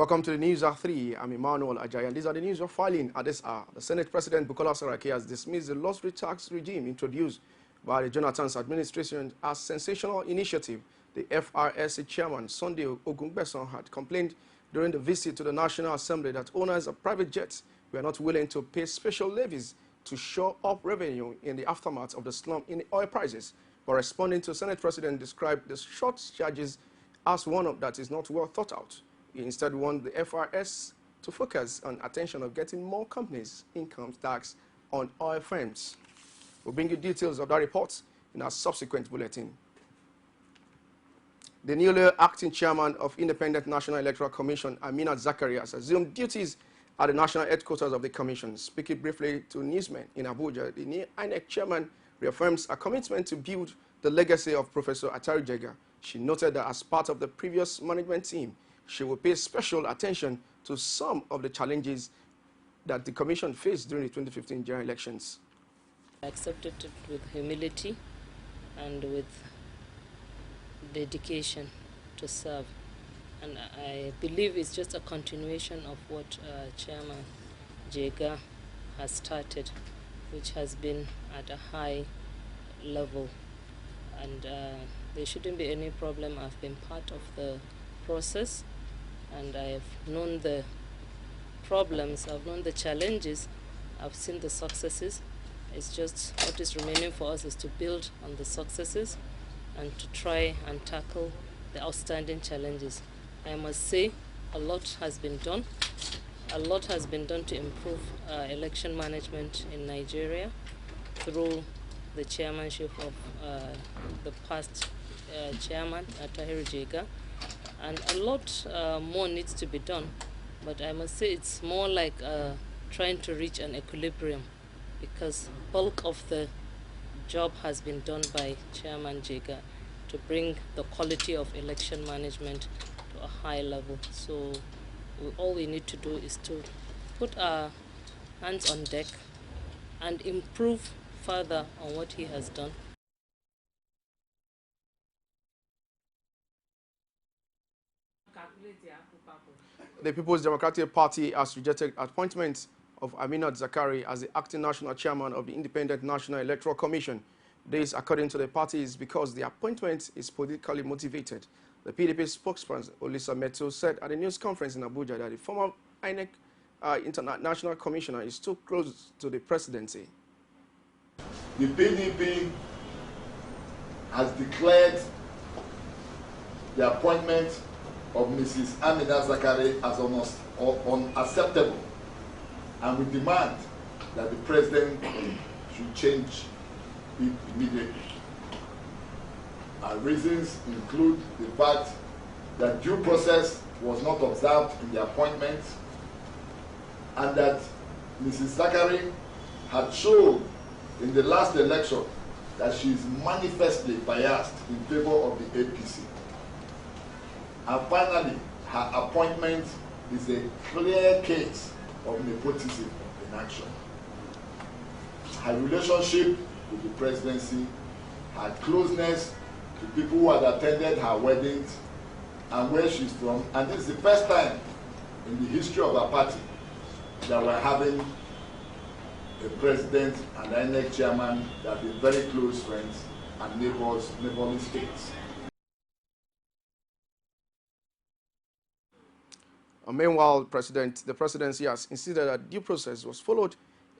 Welcome to the News at 3. I'm Emmanuel Ajayi, and these are the news we're filing at this hour. The Senate President Bukola Saraki has dismissed the luxury tax regime introduced by the Jonathan's administration as sensational initiative. The FRSC chairman, Sunday Ogungbeson, had complained during the visit to the National Assembly that owners of private jets were not willing to pay special levies to shore up revenue in the aftermath of the slump in oil prices. But responding to Senate President described the short charges as one that is not well thought out. He instead wanted the FRS to focus on attention of getting more companies' income tax on oil firms. We'll bring you details of that report in our subsequent bulletin. The newly acting chairman of Independent National Electoral Commission, Aminat Zakari, has assumed duties at the national headquarters of the commission. Speaking briefly to newsmen in Abuja, the new INEC chairman reaffirms a commitment to build the legacy of Professor Atari Jega. She noted that as part of the previous management team, she will pay special attention to some of the challenges that the commission faced during the 2015 general elections. I accepted it with humility and with dedication to serve. And I believe it's just a continuation of what Chairman Jega has started, which has been at a high level. And there shouldn't be any problem. I've been part of the process, and I've known the problems, I've known the challenges, I've seen the successes. It's just what is remaining for us is to build on the successes and to try and tackle the outstanding challenges. I must say a lot has been done. A lot has been done to improve election management in Nigeria through the chairmanship of the past chairman, Tahiru Jega. And a lot more needs to be done, but I must say it's more like trying to reach an equilibrium, because bulk of the job has been done by Chairman Jega to bring the quality of election management to a high level. So all we need to do is to put our hands on deck and improve further on what he has done. The People's Democratic Party has rejected appointment of Aminat Zakari as the acting national chairman of the Independent National Electoral Commission. This, according to the party, is because the appointment is politically motivated. The PDP spokesperson, Olisa Meto, said at a news conference in Abuja that the former INEC international commissioner is too close to the presidency. The PDP has declared the appointment of Mrs. Aminat Zakari as unacceptable, and we demand that the president should change it immediately. Our reasons include the fact that due process was not observed in the appointment, and that Mrs. Zakari had shown in the last election that she is manifestly biased in favor of the APC. And finally, her appointment is a clear case of nepotism in action. Her relationship with the presidency, her closeness to people who had attended her weddings and where she's from, and this is the first time in the history of our party that we're having a president and INEC chairman that are very close friends and neighboring states. Meanwhile, the presidency has insisted that due process was followed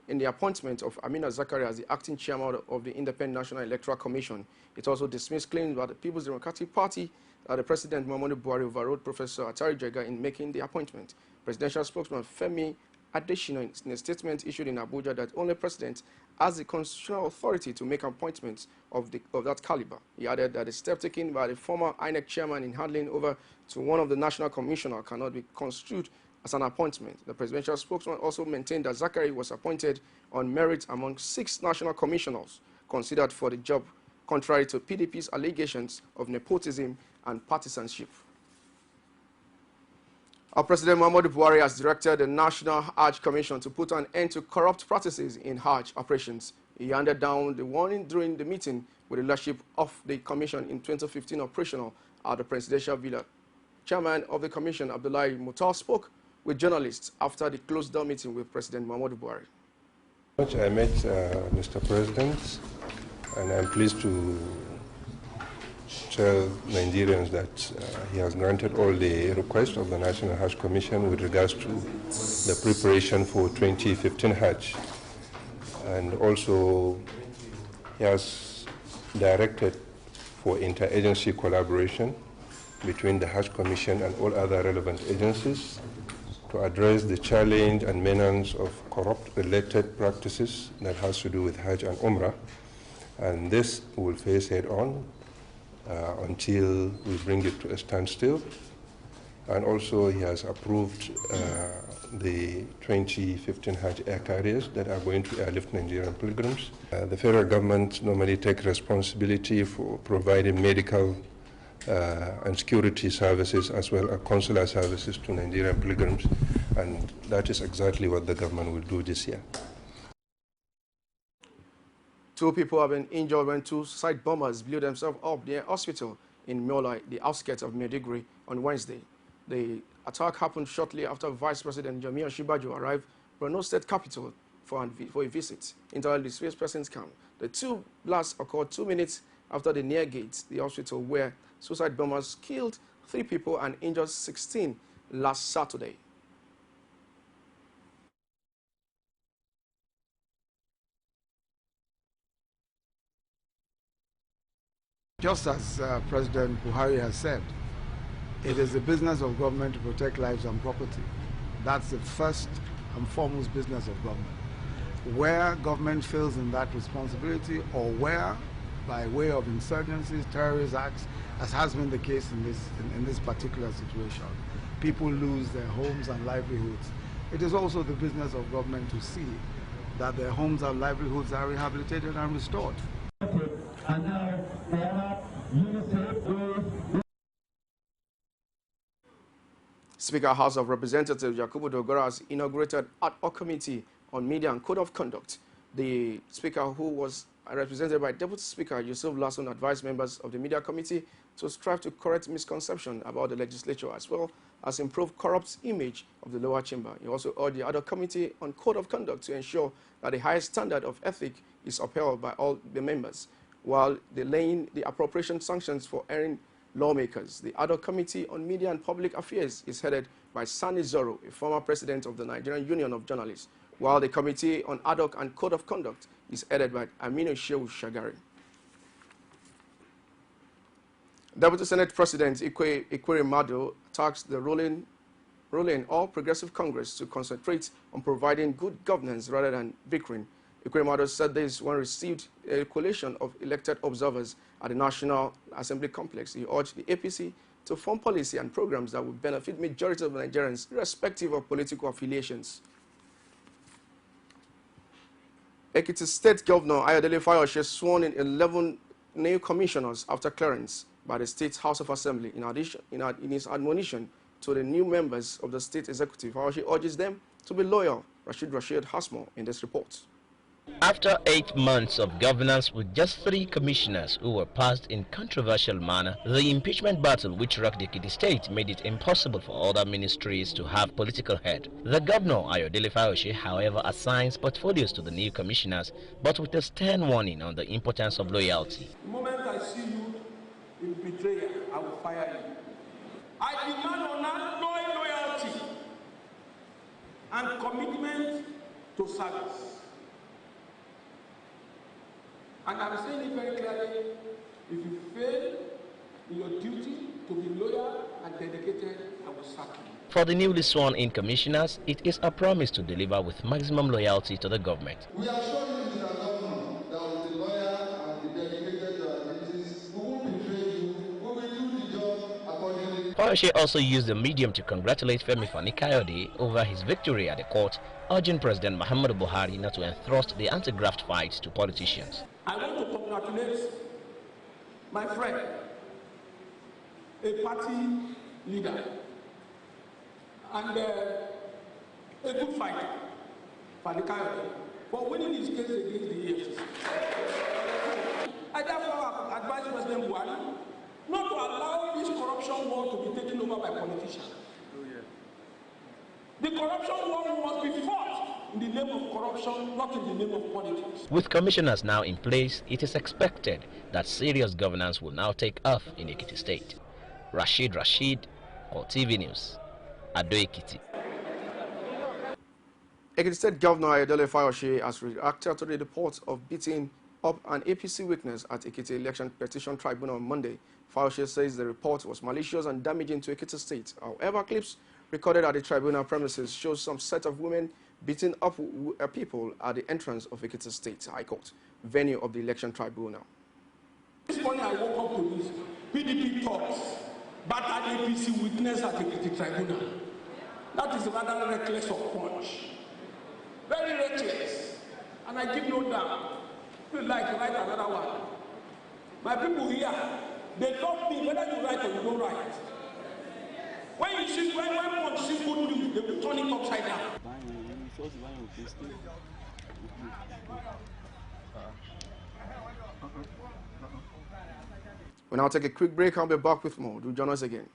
in the appointment of Aminat Zakari as the acting chairman of the Independent National Electoral Commission. It also dismissed claims by the People's Democratic Party that the President Muhammadu Buhari overrode Professor Atari Jega in making the appointment. Presidential spokesman Femi Adesina, in a statement issued in Abuja, that only President has the constitutional authority to make appointments of that caliber. He added that the step taken by the former INEC chairman in handing over to one of the national commissioners cannot be construed as an appointment. The presidential spokesman also maintained that Zakari was appointed on merit among 6 national commissioners considered for the job, contrary to PDP's allegations of nepotism and partisanship. Our President Muhammadu Buhari has directed the National Hajj Commission to put an end to corrupt practices in Hajj operations. He handed down the warning during the meeting with the leadership of the Commission in 2015 operational at the Presidential Villa chairman of the commission, Abdullahi Mutar, spoke with journalists after the closed-door meeting with President Muhammadu Buhari. I met Mr. President, and I'm pleased to tell Nigerians that he has granted all the requests of the National Hajj Commission with regards to the preparation for 2015 Hajj. And also he has directed for interagency collaboration between the Hajj Commission and all other relevant agencies to address the challenge and menace of corrupt-related practices that has to do with Hajj and Umrah. And this will face head-on until we bring it to a standstill. And also he has approved the 2015 Hajj air carriers that are going to airlift Nigerian pilgrims. The federal government normally takes responsibility for providing medical and security services as well as consular services to Nigerian pilgrims, and that is exactly what the government will do this year. 2 people have been injured when 2 suicide bombers blew themselves up near a hospital in Miola, the outskirts of Maiduguri, on Wednesday. The attack happened shortly after Vice President Jamiu Shibajo arrived from Borno State capital for a visit into the displaced persons camp. The 2 blasts occurred 2 minutes after the near gate, the hospital where suicide bombers killed 3 people and injured 16 last Saturday. Just as President Buhari has said, it is the business of government to protect lives and property. That's the first and foremost business of government. Where government fails in that responsibility, or where, by way of insurgencies, terrorist acts, as has been the case in this particular situation, people lose their homes and livelihoods, it is also the business of government to see that their homes and livelihoods are rehabilitated and restored. And now we have UNICEF. Speaker House of Representatives Yakubu Dogara has inaugurated ad hoc committee on media and code of conduct. The speaker, who was represented by Deputy Speaker Yusuf Lasson, advised members of the media committee to strive to correct misconception about the legislature as well as improve corrupt image of the lower chamber. He also urged the ad hoc committee on code of conduct to ensure that the highest standard of ethics is upheld by all the members, while laying the appropriation sanctions for erring lawmakers. The ad hoc committee on media and public affairs is headed by Sani Zoro, a former president of the Nigerian Union of Journalists, while the committee on ad hoc and code of conduct is headed by Aminu Shehu Shagari. Deputy Senate President Ikwere Mado tasked the ruling All Progressive Congress to concentrate on providing good governance rather than bickering. Ikwere Mado said this when received a coalition of elected observers at the National Assembly complex. He urged the APC to form policy and programs that would benefit majority of Nigerians, irrespective of political affiliations. Ekiti State Governor Ayodele Fayose sworn in 11 new commissioners after clearance by the State House of Assembly. In his admonition to the new members of the state executive, Fayose urges them to be loyal. Rashid has more in this report. After 8 months of governance with just 3 commissioners who were passed in controversial manner, the impeachment battle which rocked the Ekiti state made it impossible for other ministries to have political head. The governor, Ayodele Fayose, however, assigns portfolios to the new commissioners, but with a stern warning on the importance of loyalty. The moment I see you in betrayal, I will fire you. I demand loyalty and commitment to service. And I'm saying it very clearly, if you fail in your duty to be loyal and dedicated, I will sack you. For the newly sworn-in commissioners, it is a promise to deliver with maximum loyalty to the government. We are sure you, Mr. Governor, that will be loyal and be dedicated to our duties. We won't betray you. We will do the job accordingly. Fayose also used the medium to congratulate Femi Fani-Kayode over his victory at the court, urging President Muhammadu Buhari not to entrust the anti-graft fight to politicians. I want to congratulate my friend, a party leader, and a good fighter, Fani-Kayode, for winning his case against the EFCC. I therefore advise President Buhari not to allow this corruption war to be taken over by politicians. The corruption war must be fought in the name of corruption, not in the name of politics. With commissioners now in place, it is expected that serious governance will now take off in Ekiti State. Rashid, CoreTV News, Ado Ekiti. Ekiti State Governor Ayodele Fayose has reacted to the report of beating up an APC witness at Ekiti Election Petition Tribunal on Monday. Fayose says the report was malicious and damaging to Ekiti State. However, clips recorded at the tribunal premises shows some set of women beating up people at the entrance of Ekiti State High Court, venue of the election tribunal. This morning I woke up to this. PDP talks, battered APC witness at Ekiti tribunal. That is rather reckless of punch. Very reckless. And I give no damn. You like to write another one. My people here, they love me whether you write or you don't write. When you see, when punch see good news, they will turn it upside down. We'll now take a quick break. I'll be back with more. Do join us again.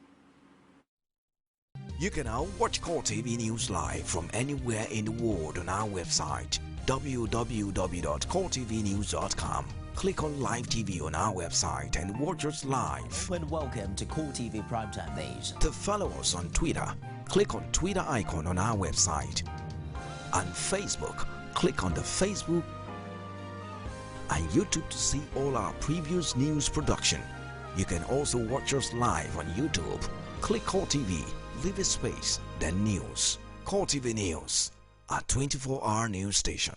You can now watch CoreTV News live from anywhere in the world on our website www.coretvnews.com. Click on Live TV on our website and watch us live. And welcome to CoreTV Primetime News. To follow us on Twitter, click on Twitter icon on our website. On Facebook, click on the Facebook and YouTube to see all our previous news production. You can also watch us live on YouTube. Click CoreTV, leave a space, then News. CoreTV News, a 24-hour news station.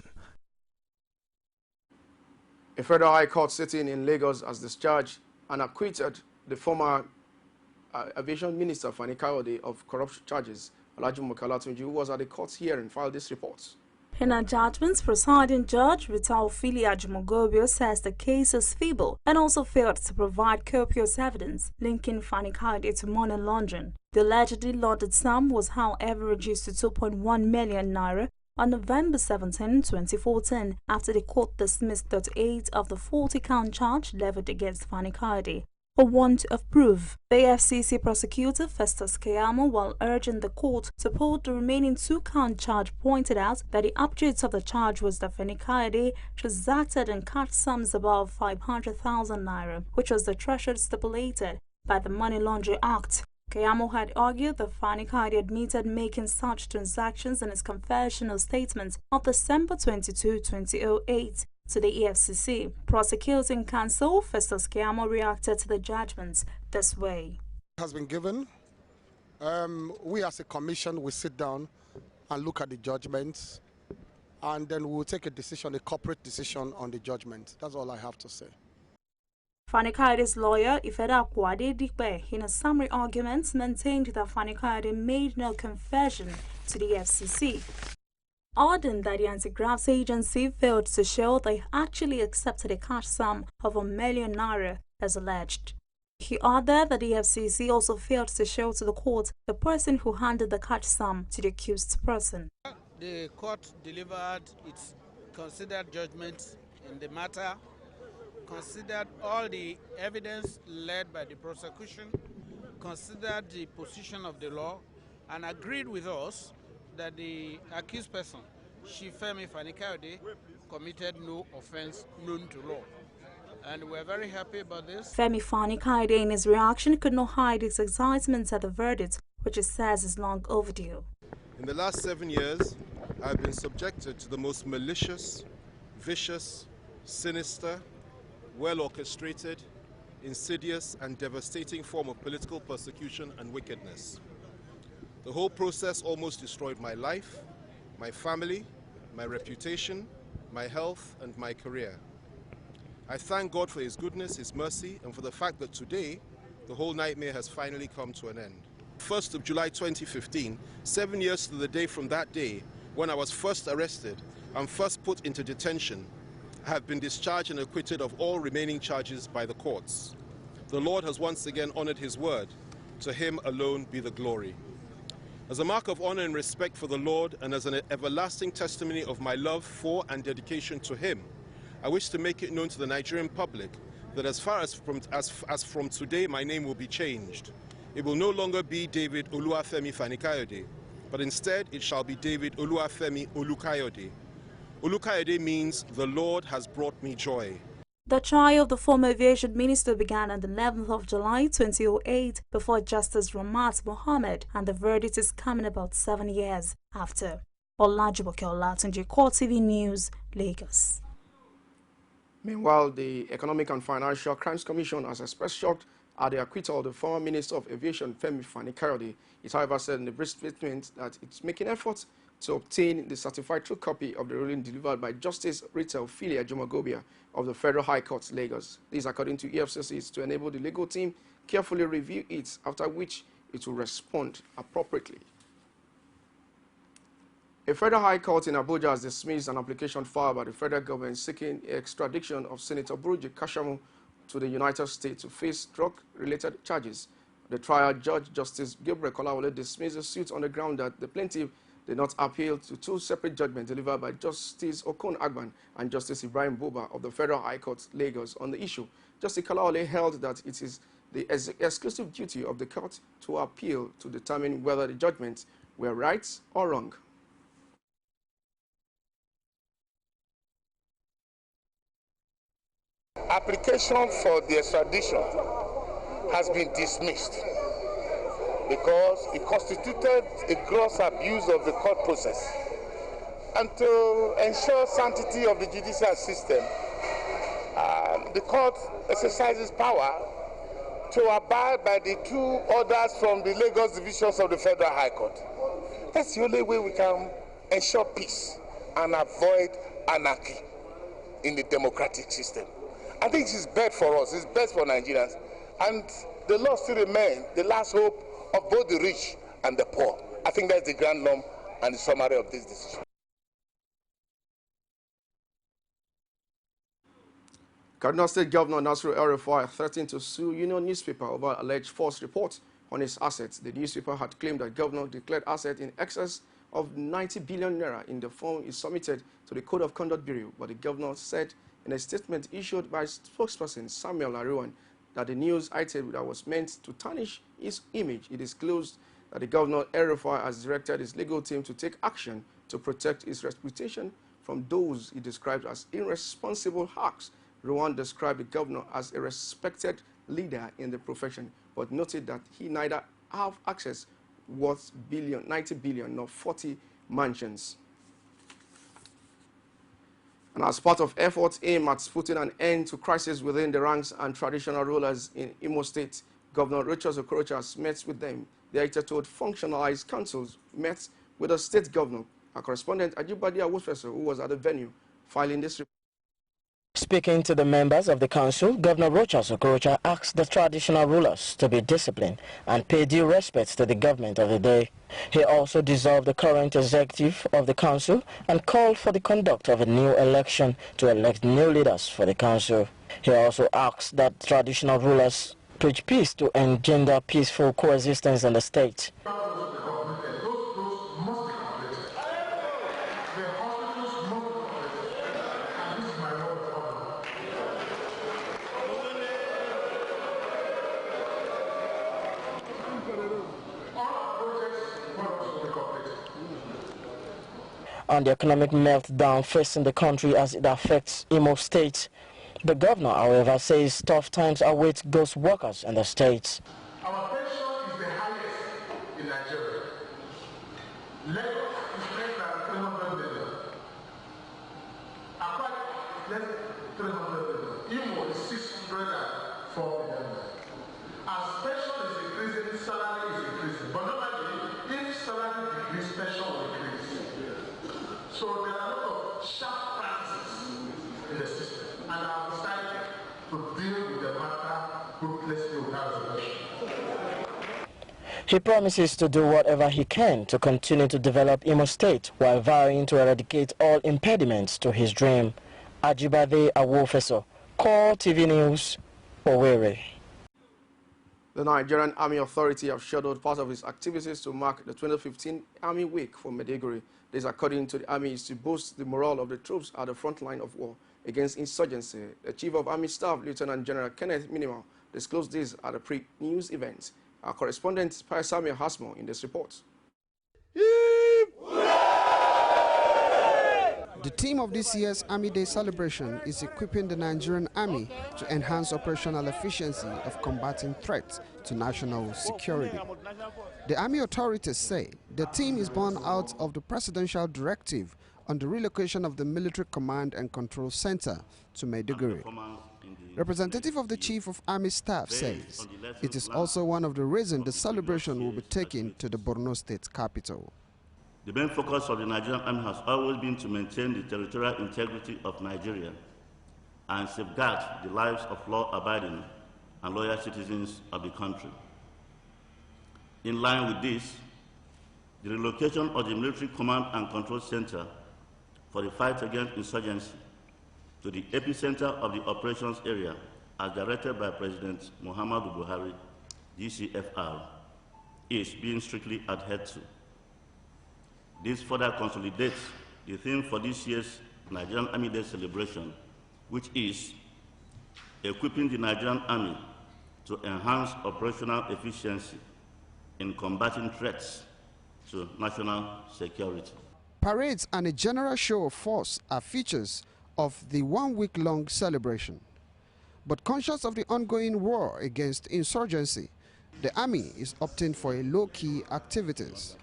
A federal high court sitting in Lagos has discharged and acquitted the former aviation minister Fani Kayode of corruption charges. Alhaji Mokalatunji, who was at the court's hearing, filed this report. In her judgment, presiding judge Rita Ofili Ajimogobio says the case is feeble and also failed to provide copious evidence linking Fani Kayode to money laundering. The allegedly laundered sum was, however, reduced to 2.1 million naira on November 17, 2014, after the court dismissed 38 of the 40-count charge levied against Fani Kayode for want of proof. The FCC prosecutor Festus Keyamo, while urging the court to uphold the remaining 2-count charge, pointed out that the object of the charge was that Fani Kayode transacted in cash sums above 500,000 naira, which was the threshold stipulated by the Money Laundering Act. Keyamo had argued that Fani Kayode admitted making such transactions in his confessional statement of December 22, 2008 to the EFCC. Prosecuting counsel Festus Keyamo reacted to the judgment this way. Has been given. We as a commission will sit down and look at the judgments, and then we will take a decision, a corporate decision on the judgment. That's all I have to say. Fani Kayode's lawyer, Ifeda Akwade Dikpe, in a summary argument, maintained that Fani Kayode made no confession to the FCC, adding that the anti-graft agency failed to show they actually accepted a cash sum of 1 million naira as alleged. He added that the FCC also failed to show to the court the person who handed the cash sum to the accused person. The court delivered its considered judgment in the matter, considered all the evidence led by the prosecution, considered the position of the law, and agreed with us that the accused person, Femi Fani Kayode, committed no offense known to law. And we're very happy about this. Femi Fani Kayode, in his reaction, could not hide his excitement at the verdict, which he says is long overdue. In the last 7 years, I've been subjected to the most malicious, vicious, sinister, well-orchestrated, insidious and devastating form of political persecution and wickedness. The whole process almost destroyed my life, my family, my reputation, my health and my career. I thank God for His goodness, His mercy, and for the fact that today, the whole nightmare has finally come to an end. 1st of July 2015, 7 years to the day from that day, when I was first arrested and first put into detention, I have been discharged and acquitted of all remaining charges by the courts. The Lord has once again honored His word. To Him alone be the glory. As a mark of honor and respect for the Lord and as an everlasting testimony of my love for and dedication to Him, I wish to make it known to the Nigerian public that as from today, my name will be changed. It will no longer be David Oluwafemi Fani-Kayode, but instead it shall be David Oluwafemi Olukayode. Olukayode means the Lord has brought me joy. The trial of the former aviation minister began on the 11th of July 2008 before Justice Ramat Mohammed, and the verdict is coming about 7 years after. Olajumoke Olatunji, CoreTV News, Lagos. Meanwhile, the Economic and Financial Crimes Commission has expressed shock at the acquittal of the former Minister of Aviation, Femi Fani-Kayode. It, however, said in a brief statement that it's making efforts to obtain the certified true copy of the ruling delivered by Justice Rita Ophelia Jumagobia of the Federal High Court, Lagos. This, according to EFCC, is to enable the legal team carefully review it, after which it will respond appropriately. A federal high court in Abuja has dismissed an application filed by the federal government seeking extradition of Senator Buruji Kashamu to the United States to face drug-related charges. The trial judge, Justice Gabriel Kolawole, dismissed the suit on the ground that the plaintiff did not appeal to two separate judgments delivered by Justice Okon Agban and Justice Ibrahim Buba of the Federal High Court, Lagos, on the issue. Justice Kolawole held that it is the exclusive duty of the court to appeal to determine whether the judgments were right or wrong. Application for the extradition has been dismissed because it constituted a gross abuse of the court process. And to ensure sanctity of the judicial system, the court exercises power to abide by the two orders from the Lagos divisions of the Federal High Court. That's the only way we can ensure peace and avoid anarchy in the democratic system. I think it's best for us, it's best for Nigerians, and the law still remains the last hope of both the rich and the poor. I think that's the grand norm and the summary of this decision. Kaduna State Governor Nasiru El-Rufai threatened to sue Union newspaper over alleged false reports on his assets. The newspaper had claimed that governor declared assets in excess of 90 billion naira in the form he submitted to the Code of Conduct Bureau, but the governor said in a statement issued by spokesperson Samuel Aruan that the news item that was meant to tarnish his image. It disclosed that the governor El-Rufai has directed his legal team to take action to protect his reputation from those he described as irresponsible hacks. Ruan described the governor as a respected leader in the profession, but noted that he neither have access worth 90 billion nor 40 mansions. And as part of efforts aimed at putting an end to crisis within the ranks and traditional rulers in Imo State, Governor Rochas Okorocha has met with them. The editor told functionalized councils met with the state governor. Our correspondent Ajibadi Awofeso, who was at the venue, filing this report. Speaking to the members of the council, Governor Rochas Okorocha asked the traditional rulers to be disciplined and pay due respect to the government of the day. He also dissolved the current executive of the council and called for the conduct of a new election to elect new leaders for the council. He also asked that traditional rulers preach peace to engender peaceful coexistence in the state. On the economic meltdown facing the country as it affects Imo State, the governor, however, says tough times await ghost workers in the state. Our pension is the highest in Nigeria. Lagos is less than 300 million. Akwa is less than 300 million. Imo is 604 million. As pension is increasing, salary is increasing. But normally, if salary decreases, pension will increase. So there are a lot of sharp practices in the system, and I have decided to deal with the matter ruthlessly without reservation. He promises to do whatever he can to continue to develop Imo State while vowing to eradicate all impediments to his dream. Ajibade Awofeso, CoreTV News, Owerri. The Nigerian Army Authority have scheduled part of its activities to mark the 2015 Army Week for Maiduguri. This, according to the Army, is to boost the morale of the troops at the front line of war. against insurgency. The Chief of Army Staff, Lieutenant General Kenneth Minimal, disclosed this at a pre-news event. Our correspondent, Pai Samuel, has more in this report. The theme of this year's Army Day celebration is equipping the Nigerian Army to enhance operational efficiency of combating threats to national security. The Army authorities say the theme is born out of the presidential directive on the relocation of the Military Command and Control Center to Maiduguri. Representative of the Chief of Army Staff says it is also one of the reasons the celebration will be taken to the Borno State capital. The main focus of the Nigerian Army has always been to maintain the territorial integrity of Nigeria and safeguard the lives of law-abiding and loyal citizens of the country. In line with this, the relocation of the Military Command and Control Center for the fight against insurgency to the epicenter of the operations area, as directed by President Muhammadu Buhari, DCFR, is being strictly adhered to. This further consolidates the theme for this year's Nigerian Army Day celebration, which is equipping the Nigerian Army to enhance operational efficiency in combating threats to national security. Parades and a general show of force are features of the one-week-long celebration. But conscious of the ongoing war against insurgency, the Army is opting for a low-key activities.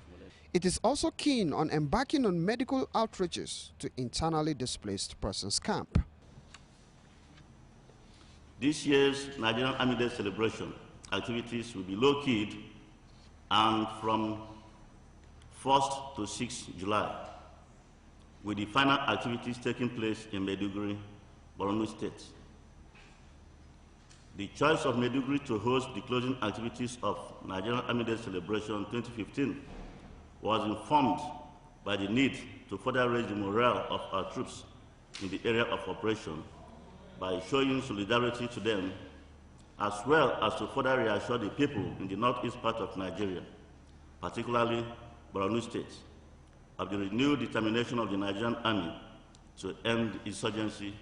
It is also keen on embarking on medical outreaches to internally displaced persons camp. This year's Nigerian Army Day celebration activities will be low-keyed and from 1st to 6th July, with the final activities taking place in Maiduguri, Borno State. The choice of Maiduguri to host the closing activities of Nigerian Army Day celebration 2015 was informed by the need to further raise the morale of our troops in the area of operation by showing solidarity to them, as well as to further reassure the people in the northeast part of Nigeria, particularly Borno State, of the renewed determination of the Nigerian Army to end insurgency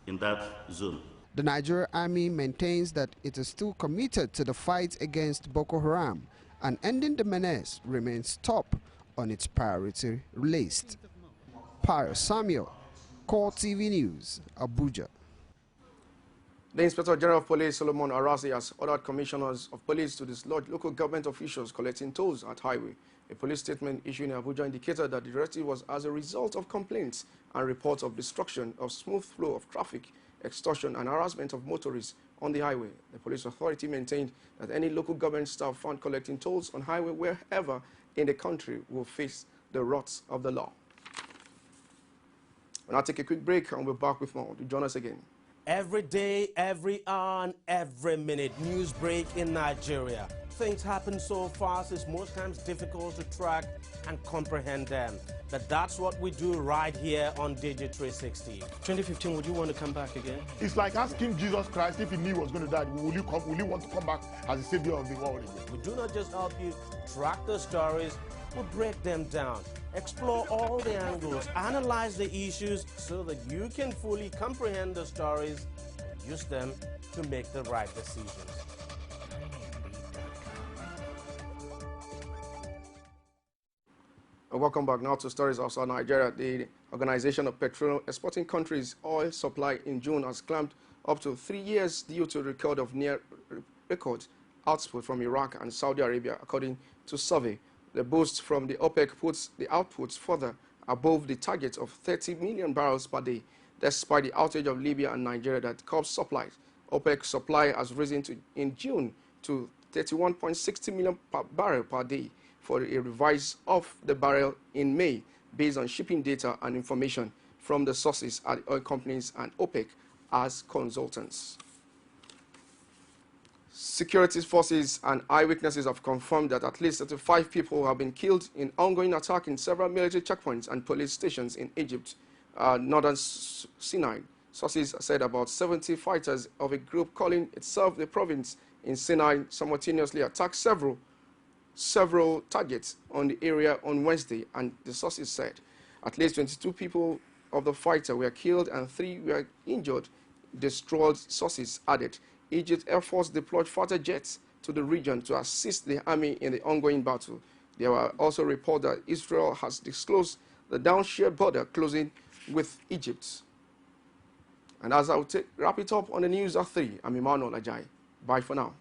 in that zone. The Nigerian Army maintains that it is still committed to the fight against Boko Haram, and ending the menace remains top on its priority list. Pai Samuel, CoreTV News, Abuja. The Inspector General of Police, Solomon Arasi, has ordered commissioners of police to dislodge local government officials collecting tolls at highway. A police statement issued in Abuja indicated that the directive was as a result of complaints and reports of destruction of smooth flow of traffic, extortion and harassment of motorists on the highway. The police authority maintained that any local government staff found collecting tolls on highway wherever in the country will face the wrath of the law. We'll now take a quick break and we'll be back with more. Do join us again. Every day, every hour, and every minute, news break in Nigeria. Things happen so fast, it's most times difficult to track and comprehend them. But that's what we do right here on Digit 360. 2015, would you want to come back again? It's like asking Jesus Christ if he knew he was going to die, will you want to come back as the savior of the world again? We do not just help you track the stories, we break them down, explore all the angles, analyze the issues so that you can fully comprehend the stories and use them to make the right decisions. Welcome back now to stories outside Nigeria. The Organization of Petroleum Exporting Countries oil supply in June has climbed up to 3 years due to record of near record output from Iraq and Saudi Arabia, according to survey. The boost from the OPEC puts the outputs further above the target of 30 million barrels per day, despite the outage of Libya and Nigeria that curbs supplies. OPEC supply has risen in June to 31.60 million barrels per day, for a revise of the barrel in May based on shipping data and information from the sources at oil companies and OPEC as consultants. Security forces and eyewitnesses have confirmed that at least 35 people have been killed in ongoing attack in several military checkpoints and police stations in Egypt, northern Sinai. Sources said about 70 fighters of a group calling itself the province in Sinai simultaneously attacked several targets on the area on Wednesday, and the sources said at least 22 people of the fighter were killed and 3 were injured, destroyed sources added. Egypt Air Force deployed fighter jets to the region to assist the army in the ongoing battle. There were also reports that Israel has disclosed the downshared border closing with Egypt. And as I will wrap it up on the news at 3, I'm Emmanuel Ajay. Bye for now.